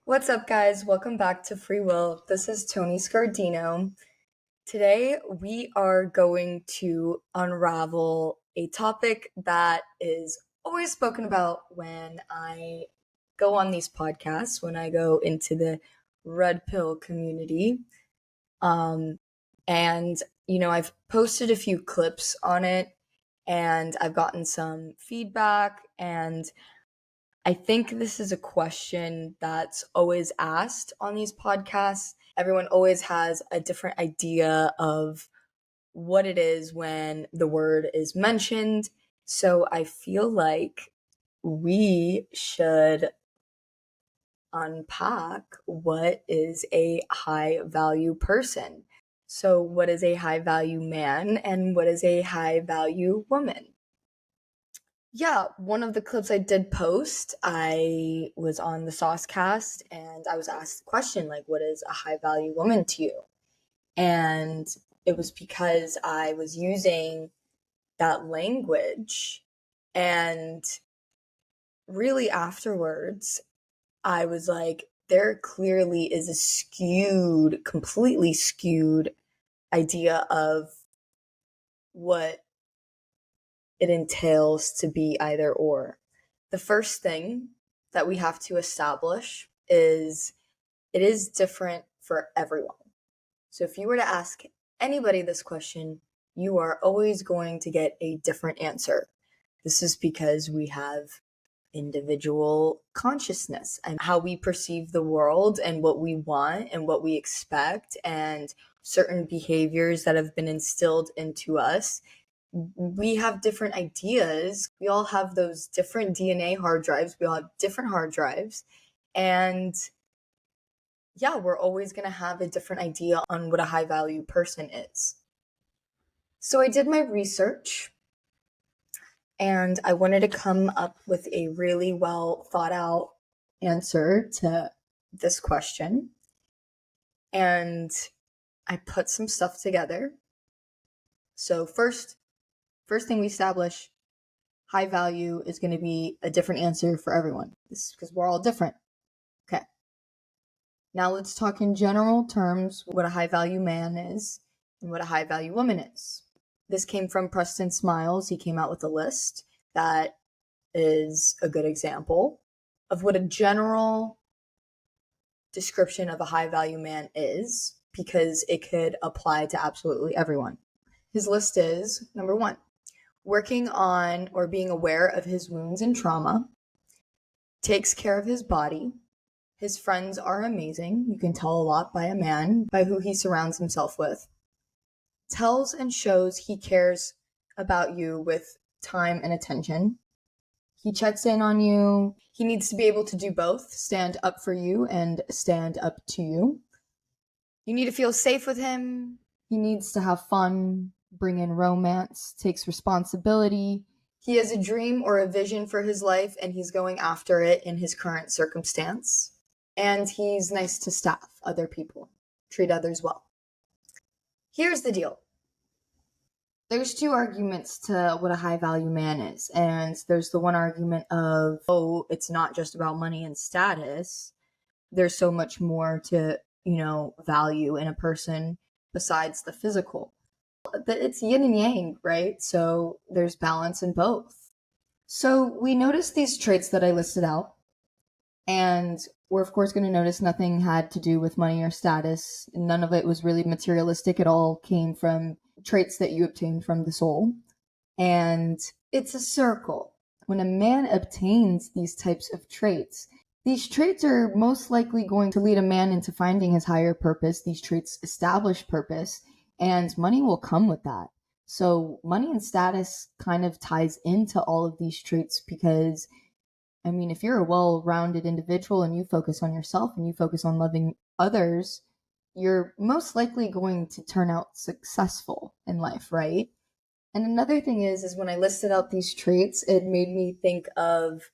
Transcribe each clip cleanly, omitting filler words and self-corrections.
What's up, guys? Welcome back to Free Will. This is Tony Scardino. Today, we are going to unravel a topic that is always spoken about when I go on these podcasts, when I go into the red pill community. And, I've posted a few clips on it and I've gotten some feedback, and I think this is a question that's always asked on these podcasts. Everyone always has a different idea of what it is when the word is mentioned. So I feel like we should unpack what is a high value person. So, what is a high value man and what is a high value woman? Yeah, one of the clips I did post, I was on the Saucecast and I was asked the question, like, what is a high value woman to you? And it was because I was using that language. And really afterwards, I was like, there clearly is a completely skewed idea of what it entails to be either or. The first thing that we have to establish is it is different for everyone. So if you were to ask anybody this question, you are always going to get a different answer. This is because we have individual consciousness and how we perceive the world and what we want and what we expect, and certain behaviors that have been instilled into us. We have different ideas. We all have those different DNA hard drives. We all have different hard drives. And yeah, we're always going to have a different idea on what a high value person is. So I did my research and I wanted to come up with a really well thought out answer to this question. And I put some stuff together. So first thing we establish, high value is going to be a different answer for everyone. This is because we're all different. Okay. Now let's talk in general terms what a high value man is and what a high value woman is. This came from Preston Smiles. He came out with a list that is a good example of what a general description of a high value man is, because it could apply to absolutely everyone. His list is: number 1, working on or being aware of his wounds and trauma, takes care of his body, his friends are amazing. You can tell a lot by a man by who he surrounds himself with. Tells and shows he cares about you with time and attention. He checks in on you. He needs to be able to do both, stand up for you and stand up to you. You need to feel safe with him. He needs to have fun, bring in romance, takes responsibility. He has a dream or a vision for his life and he's going after it in his current circumstance. And he's nice to staff, other people, treat others well. Here's the deal. There's 2 arguments to what a high value man is. And there's the one argument of, oh, it's not just about money and status. There's so much more to, value in a person besides the physical. It's yin and yang, right? So there's balance in both. So we noticed these traits that I listed out. And we're, of course, going to notice nothing had to do with money or status. None of it was really materialistic. It all came from traits that you obtained from the soul. And it's a circle. When a man obtains these types of traits, these traits are most likely going to lead a man into finding his higher purpose. These traits establish purpose, and money will come with that. So money and status kind of ties into all of these traits because, if you're a well-rounded individual and you focus on yourself and you focus on loving others, you're most likely going to turn out successful in life, right? And another thing is when I listed out these traits, it made me think of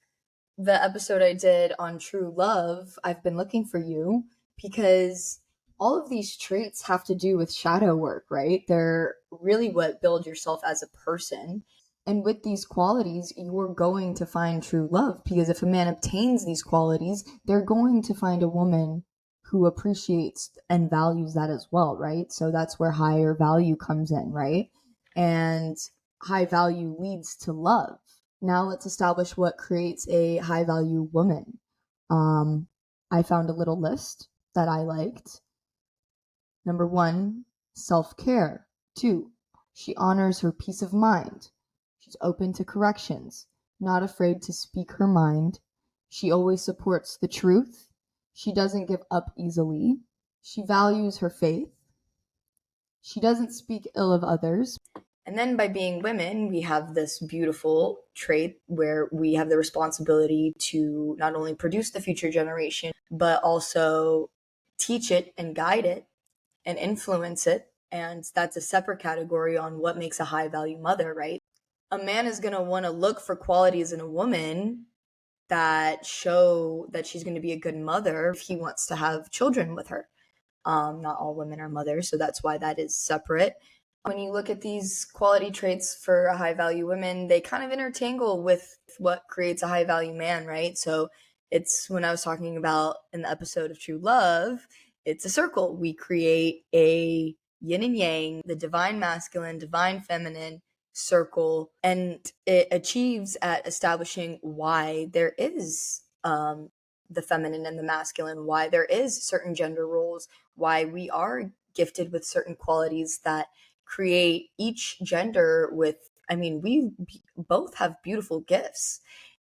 the episode I did on true love, I've Been Looking for You, because all of these traits have to do with shadow work, right? They're really what build yourself as a person. And with these qualities, you're going to find true love, because if a man obtains these qualities, they're going to find a woman who appreciates and values that as well, right? So that's where higher value comes in, right? And high value leads to love. Now let's establish what creates a high value woman. I found a little list that I liked. Number 1, self-care. 2, she honors her peace of mind. She's open to corrections, not afraid to speak her mind. She always supports the truth. She doesn't give up easily. She values her faith. She doesn't speak ill of others. And then by being women, we have this beautiful trait where we have the responsibility to not only produce the future generation, but also teach it and guide it and influence it. And that's a separate category on what makes a high value mother, right? A man is going to want to look for qualities in a woman that show that she's going to be a good mother if he wants to have children with her. Not all women are mothers, so that's why that is separate. When you look at these quality traits for a high value woman, they kind of intertangle with what creates a high value man, right? So it's when I was talking about in the episode of True Love, it's a circle. We create a yin and yang, the divine masculine, divine feminine circle, and it achieves at establishing why there is the feminine and the masculine, why there is certain gender roles, why we are gifted with certain qualities that create each gender with, we both have beautiful gifts,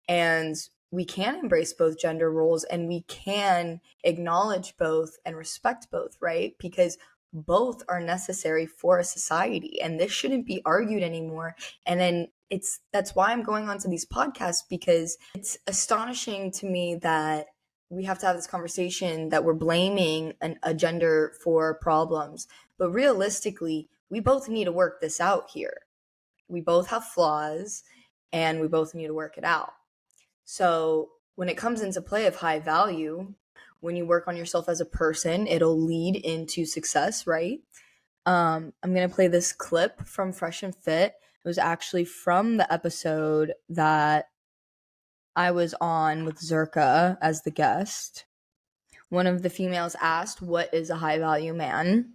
and we can embrace both gender roles, and we can acknowledge both and respect both, right? Because both are necessary for a society, and this shouldn't be argued anymore. And then that's why I'm going on to these podcasts, because it's astonishing to me that we have to have this conversation that we're blaming a gender for problems. But realistically, we both need to work this out here. We both have flaws, and we both need to work it out. So when it comes into play of high value, when you work on yourself as a person, it'll lead into success, right? I'm going to play this clip from Fresh and Fit. It was actually from the episode that I was on with Zerka as the guest. One of the females asked, "What is a high value man?"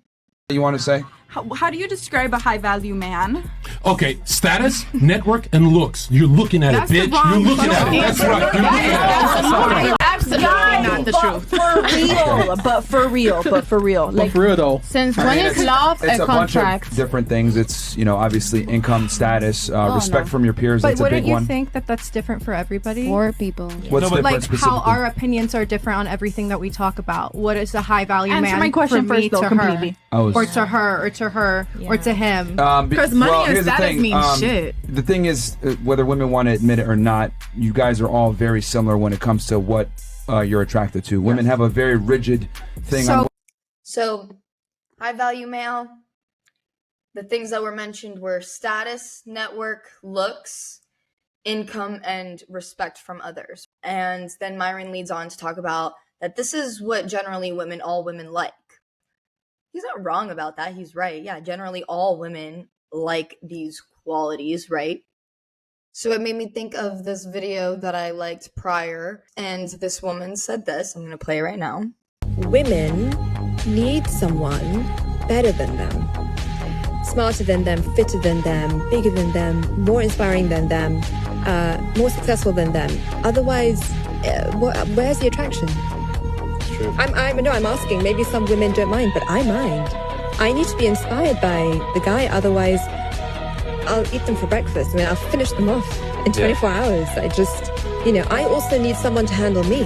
You want to say? How do you describe a high value man? Okay, status, network, and looks. You're looking at That's it, bitch. You're looking at it. That's right. You're looking at it. Absolutely not the truth. For real. Like, for real though. Since when is love It's a a bunch contract? of different things. It's, obviously income, status, respect from your peers. But It's a big wouldn't you one. think that that's different for everybody? For people. What's different Like specifically? how our opinions are different on everything that we talk about. What is a high value Answer man my question for me first, though, to completely. or to her, or to her, or to him? Because money and here's the status thing, means shit. The thing is, whether women want to admit it or not, you guys are all very similar when it comes to what you're attracted to. Women have a very rigid thing. So high value male, the things that were mentioned were status, network, looks, income, and respect from others. And then Myron leads on to talk about that this is what generally all women like. He's not wrong about that. He's right. Yeah, generally all women like these qualities, right? So it made me think of this video that I liked prior, and this woman said this. I'm going to play it right now. Women need someone better than them, smarter than them, fitter than them, bigger than them, more inspiring than them, more successful than them. Otherwise, where's the attraction? It's true. I'm asking. Maybe some women don't mind, but I mind. I need to be inspired by the guy. Otherwise, I'll eat them for breakfast. I'll finish them off in 24 hours. I also need someone to handle me.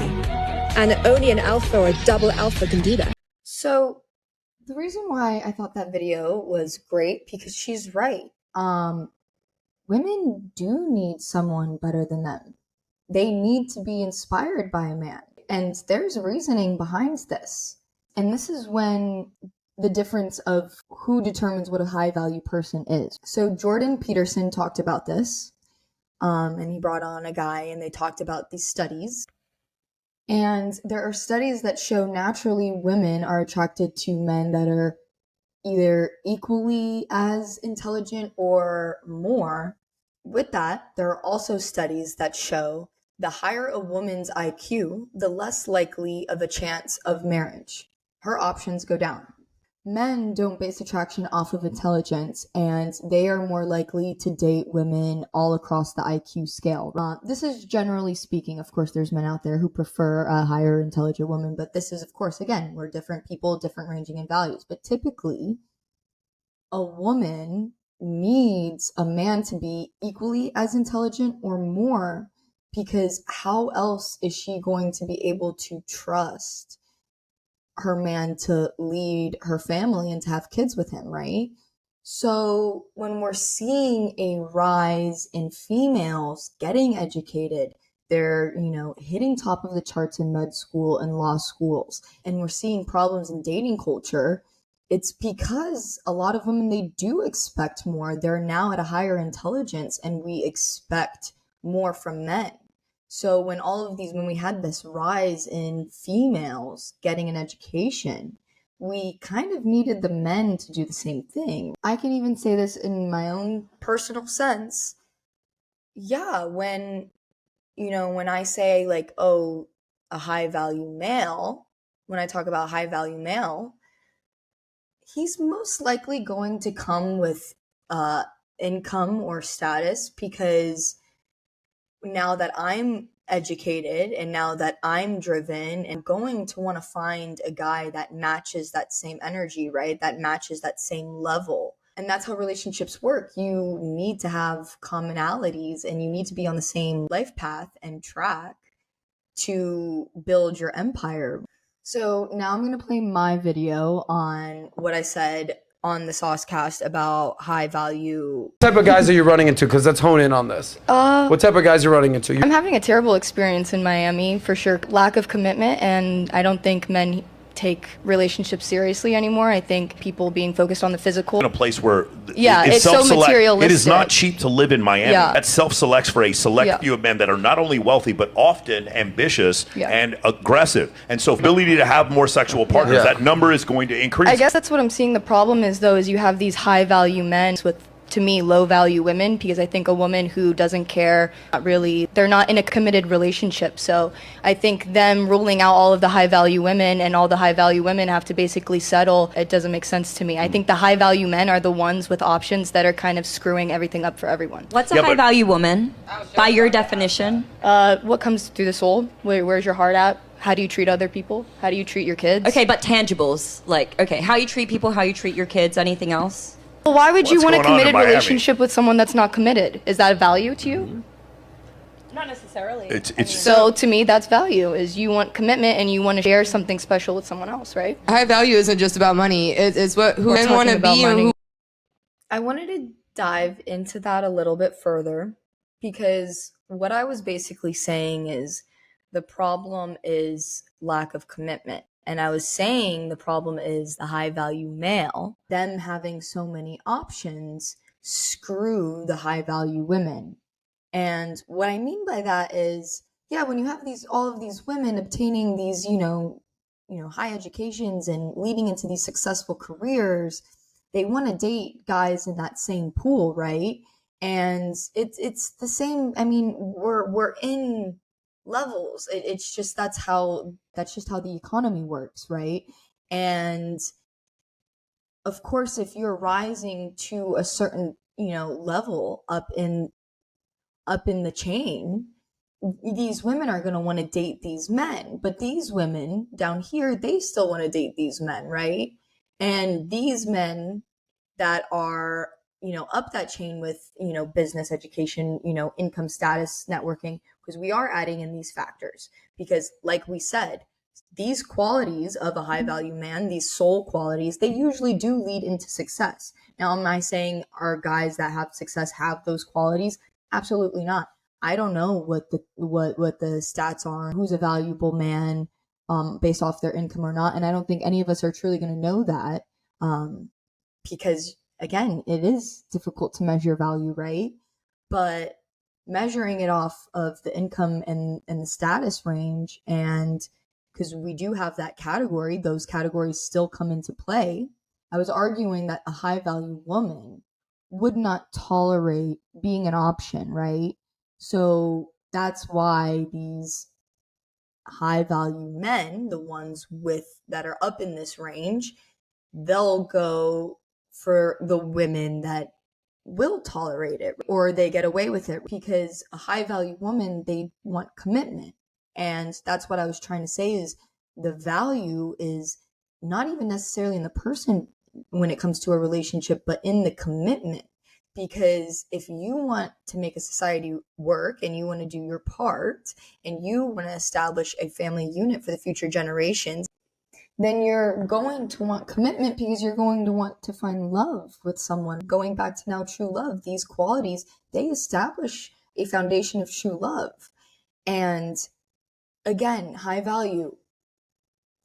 And only an alpha or a double alpha can do that. So the reason why I thought that video was great, because she's right. Women do need someone better than them. They need to be inspired by a man. And there's reasoning behind this. And this is when the difference of who determines what a high value person is. So Jordan Peterson talked about this, and he brought on a guy, and they talked about these studies. And there are studies that show naturally women are attracted to men that are either equally as intelligent or more, With that, there are also studies that show the higher a woman's IQ, the less likely of a chance of marriage. Her options go down. Men don't base attraction off of intelligence, and they are more likely to date women all across the IQ scale. This is generally speaking. Of course, there's men out there who prefer a higher intelligent woman, but this is, of course, again, we're different people, different ranging in values. But typically, a woman needs a man to be equally as intelligent or more, because how else is she going to be able to trust her man to lead her family and to have kids with him, right? So when we're seeing a rise in females getting educated, they're, hitting top of the charts in med school and law schools, and we're seeing problems in dating culture, it's because a lot of women, they do expect more. They're now at a higher intelligence, and we expect more from men. So when we had this rise in females getting an education, we kind of needed the men to do the same thing. I can even say this in my own personal sense. Yeah, when I say like, oh, a high value male, when I talk about high value male, he's most likely going to come with income or status, because now that I'm educated and now that I'm driven, and going to want to find a guy that matches that same energy, right? That matches that same level. And that's how relationships work. You need to have commonalities, and you need to be on the same life path and track to build your empire. So now I'm going to play my video on what I said on the Saucecast about high value. What type of guys are you running into? Because let's hone in on this. What type of guys are you running into? I'm having a terrible experience in Miami, for sure. Lack of commitment, and I don't think men take relationships seriously anymore. I think people being focused on the physical. In a place where it's so materialistic. It is not cheap to live in Miami. Yeah. That self-selects for a select few of men that are not only wealthy, but often ambitious and aggressive. And so ability to have more sexual partners, that number is going to increase. I guess that's what I'm seeing. The problem is, though, is you have these high value men with, to me, low value women, because I think a woman who doesn't care, they're not in a committed relationship. So I think them ruling out all of the high value women, and all the high value women have to basically settle, it doesn't make sense to me. I think the high value men are the ones with options that are kind of screwing everything up for everyone. What's a high value woman by your definition? What comes through the soul? Where's your heart at? How do you treat other people? How do you treat your kids? Okay, but tangibles, like, okay, how you treat people, how you treat your kids, anything else? Well, why would you want a committed Miami? relationship with someone that's not committed? Is that a value to you? Not necessarily. So to me, that's value, is you want commitment and you want to share something special with someone else, right? High value isn't just about money. It's who men want to be. And I wanted to dive into that a little bit further, because what I was basically saying is the problem is lack of commitment. And I was saying the problem is the high value male, them having so many options screw the high value women. And what I mean by that is, when you have all of these women obtaining these, high educations and leading into these successful careers, they want to date guys in that same pool, right? And it's the same. I mean, we're in levels. It's just that's just how the economy works, right? And of course, if you're rising to a certain level up in the chain, these women are going to want to date these men, but these women down here, they still want to date these men, right? And these men that are up that chain with business, education, income, status, networking, because we are adding in these factors, because like we said, these qualities of a high value man, these soul qualities, they usually do lead into success. Now, am I saying our guys that have success have those qualities? Absolutely not. I don't know what the stats are, who's a valuable man based off their income or not, and I don't think any of us are truly going to know that, because again, it is difficult to measure value, right? But measuring it off of the income and the status range, and because we do have that category, those categories still come into play. I was arguing that a high value woman would not tolerate being an option, right? So that's why these high value men, the ones that are up in this range, they'll go for the women that will tolerate it, or they get away with it, because a high value woman, they want commitment. And that's what I was trying to say, is the value is not even necessarily in the person when it comes to a relationship, but in the commitment. Because if you want to make a society work and you want to do your part and you want to establish a family unit for the future generations, then you're going to want commitment, because you're going to want to find love with someone. Going back to now true love, these qualities, they establish a foundation of true love. And again, high value,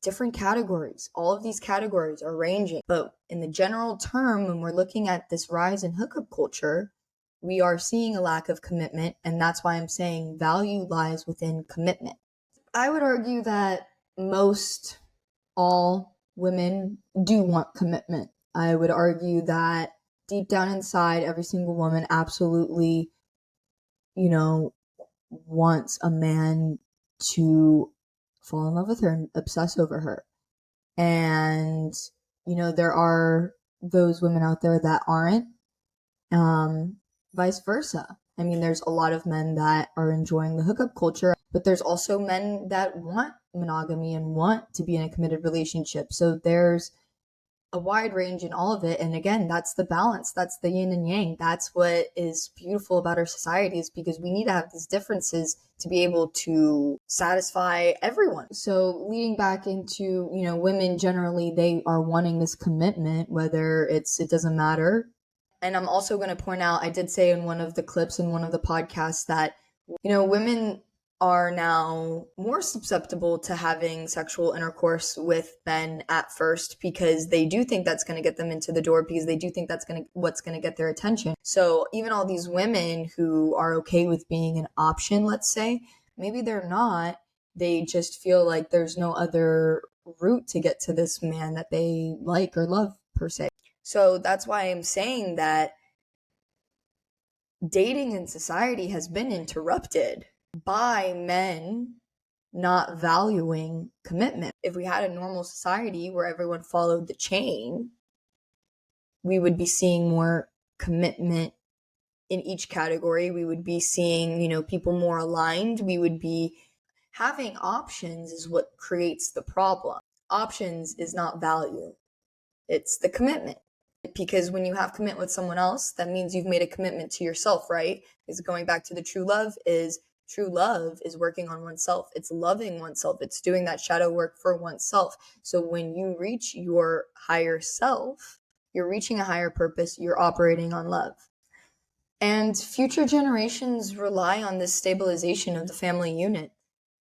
different categories. All of these categories are ranging. But in the general term, when we're looking at this rise in hookup culture, we are seeing a lack of commitment. And that's why I'm saying value lies within commitment. I would argue that all women do want commitment. I would argue that deep down inside, every single woman absolutely, wants a man to fall in love with her and obsess over her. And, there are those women out there that aren't, vice versa. I mean, there's a lot of men that are enjoying the hookup culture, but there's also men that want monogamy and want to be in a committed relationship. So there's a wide range in all of it. And again, that's the balance. That's the yin and yang. That's what is beautiful about our society, is because we need to have these differences to be able to satisfy everyone. So leading back into, women generally, they are wanting this commitment, whether it doesn't matter. And I'm also going to point out, I did say in one of the clips in one of the podcasts that, women are now more susceptible to having sexual intercourse with men at first, because they do think that's going to get them into the door, because they do think that's what's going to get their attention. So even all these women who are okay with being an option, let's say, maybe they're not. They just feel like there's no other route to get to this man that they like or love, per se. So that's why I'm saying that dating in society has been interrupted by men not valuing commitment. If we had a normal society where everyone followed the chain, we would be seeing more commitment in each category. We would be seeing, people more aligned. We would be having options is what creates the problem. Options is not value. It's the commitment. Because when you have commitment with someone else, that means you've made a commitment to yourself, right? Because going back to the true love is working on oneself. It's loving oneself. It's doing that shadow work for oneself. So when you reach your higher self, you're reaching a higher purpose, you're operating on love. And future generations rely on this stabilization of the family unit.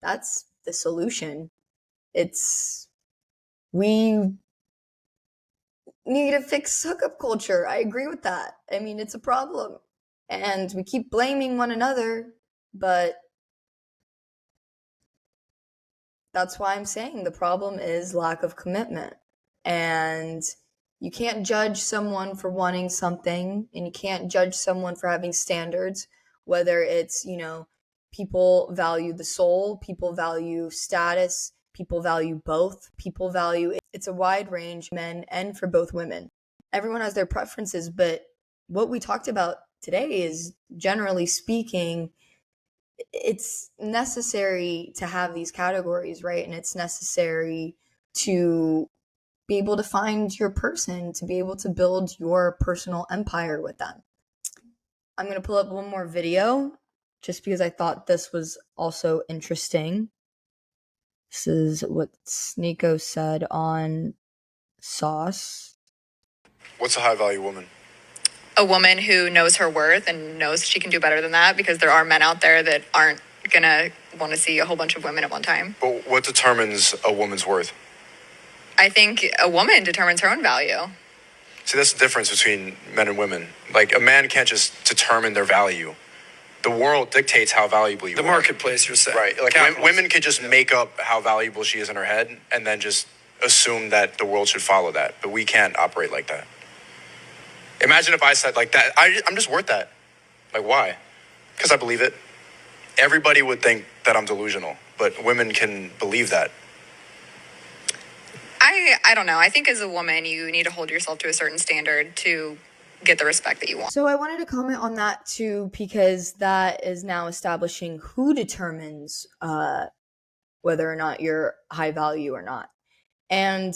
That's the solution. We need to fix hookup culture. I agree with that. I mean, it's a problem. And we keep blaming one another, but that's why I'm saying the problem is lack of commitment. And you can't judge someone for wanting something, and you can't judge someone for having standards, whether it's, people value the soul, people value status, people value both, it's a wide range, men and for both women. Everyone has their preferences, but what we talked about today is, generally speaking, it's necessary to have these categories, right? And it's necessary to be able to find your person, to be able to build your personal empire with them. I'm going to pull up one more video just because I thought this was also interesting. This is what Sneeko said on Sauce. What's a high value woman? A woman who knows her worth and knows she can do better than that, because there are men out there that aren't going to want to see a whole bunch of women at one time. But what determines a woman's worth? I think a woman determines her own value. See, that's the difference between men and women. Like, a man can't just determine their value. The world dictates how valuable you are. The marketplace, you're saying. Right. Like, women can just make up how valuable she is in her head and then just assume that the world should follow that. But we can't operate like that. Imagine if I said like that, I'm just worth that. Like, why? Because I believe it. Everybody would think that I'm delusional, but women can believe that. I don't know. I think as a woman, you need to hold yourself to a certain standard to get the respect that you want. So I wanted to comment on that too, because that is now establishing who determines whether or not you're high value or not. And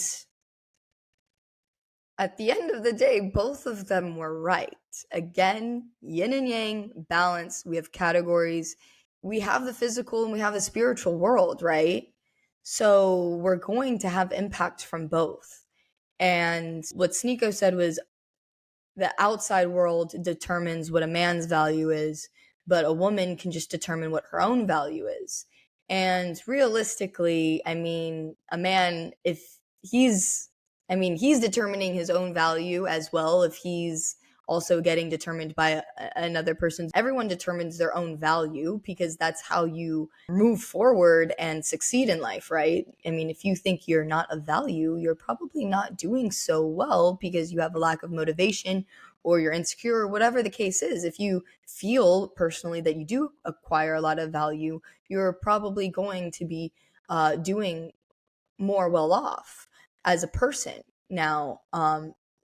at the end of the day, both of them were right. Again, yin and yang, balance. We have categories. We have the physical and we have the spiritual world, right? So we're going to have impact from both. And what Sneeko said was the outside world determines what a man's value is, but a woman can just determine what her own value is. And realistically, I mean, a man, if he's determining his own value as well, if he's also getting determined by another person. Everyone determines their own value because that's how you move forward and succeed in life, right? I mean, if you think you're not of value, you're probably not doing so well because you have a lack of motivation or you're insecure or whatever the case is. If you feel personally that you do acquire a lot of value, you're probably going to be doing more well off as a person. Now,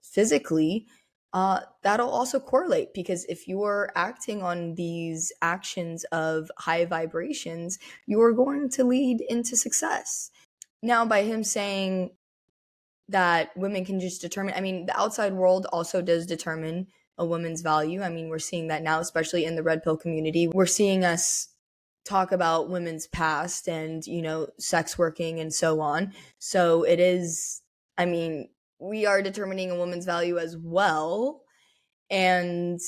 physically, that'll also correlate, because if you're acting on these actions of high vibrations, you're going to lead into success. Now, by him saying that women can just determine, I mean, the outside world also does determine a woman's value. I mean, we're seeing that now, especially in the red pill community. We're seeing us talk about women's past and, you know, sex working and so on. So it is, I mean, we are determining a woman's value as well, and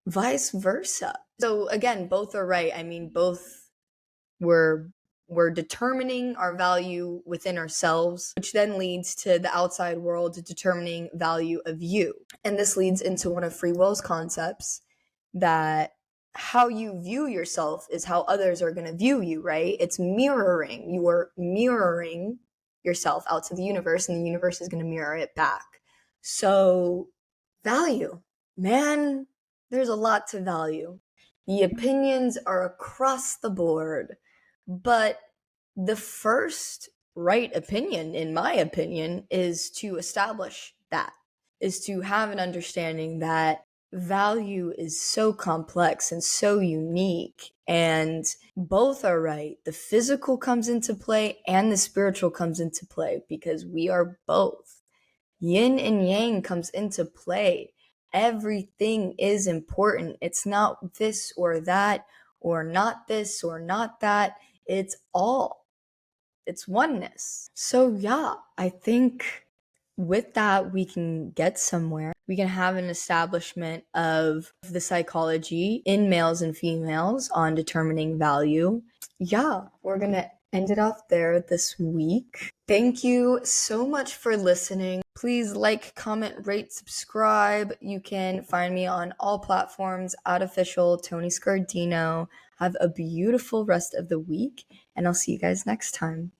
vice versa. So again, both are right. I mean, both we're determining our value within ourselves, which then leads to the outside world determining value of you. And this leads into one of free will's concepts, that how you view yourself is how others are going to view you, right? It's mirroring. You are mirroring yourself out to the universe, and the universe is going to mirror it back. So, value. Man, there's a lot to value. The opinions are across the board. But the first right opinion, in my opinion, is to establish that, is to have an understanding that value is so complex and so unique, and both are right. The physical comes into play and the spiritual comes into play, because we are both. Yin and yang comes into play. Everything is important. It's not this or that, or not this or not that. It's all. It's oneness. So yeah, I think with that, we can get somewhere. We can have an establishment of the psychology in males and females on determining value. Yeah, we're going to end it off there this week. Thank you so much for listening. Please like, comment, rate, subscribe. You can find me on all platforms at official Tony Scardino. Have a beautiful rest of the week, and I'll see you guys next time.